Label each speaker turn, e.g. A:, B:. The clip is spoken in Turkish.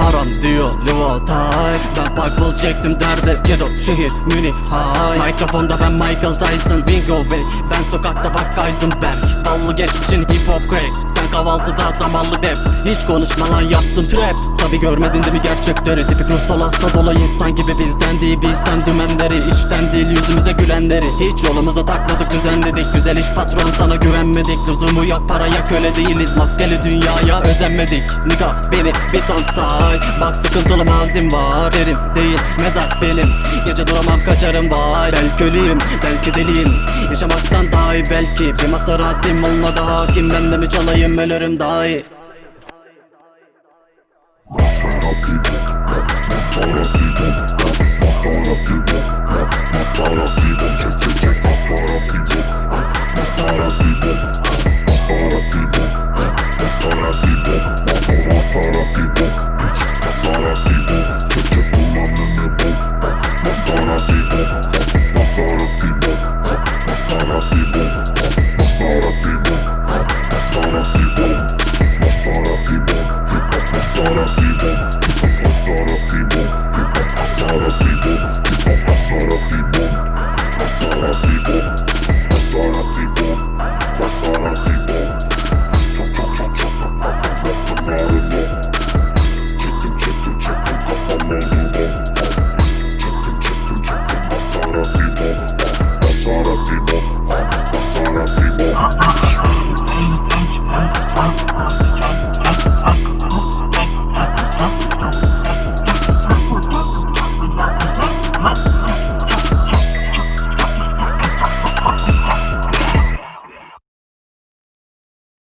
A: Aram diyor Livo Tay. Ben Bible çektim derde. Ghetto şehir Münih high. Mikrofonda ben Michael Tyson. Bingo Way. Ben sokakta bak Heisenberg. Ballı geçmişin hip hop crack. Sen kahvaltıda damarlı rap. Hiç konuşma lan yaptım trap. Tabi görmedin de mi gerçekleri. Tipik ruhsal hasta dolu insan gibi bizden değil. Bilsen dümenleri içten değil yüzümüze gülenleri. Hiç yolumuza takmadık düzenledik. Güzel iş patron sana güvenmedik. Lüzumu yok paraya köle değiliz. Maskeli dünyaya özenmedik. Nigga beni bir ton say. Bak sıkıntılı mazim var. Derin değil mezar benim. Gece duramam kaçarım var. Belki öleyim belki deliyim. Yaşamaktan daha iyi belki. Bir Maserati'm onunla da hakim. Ben de mi çalayım ölürüm daha iyi.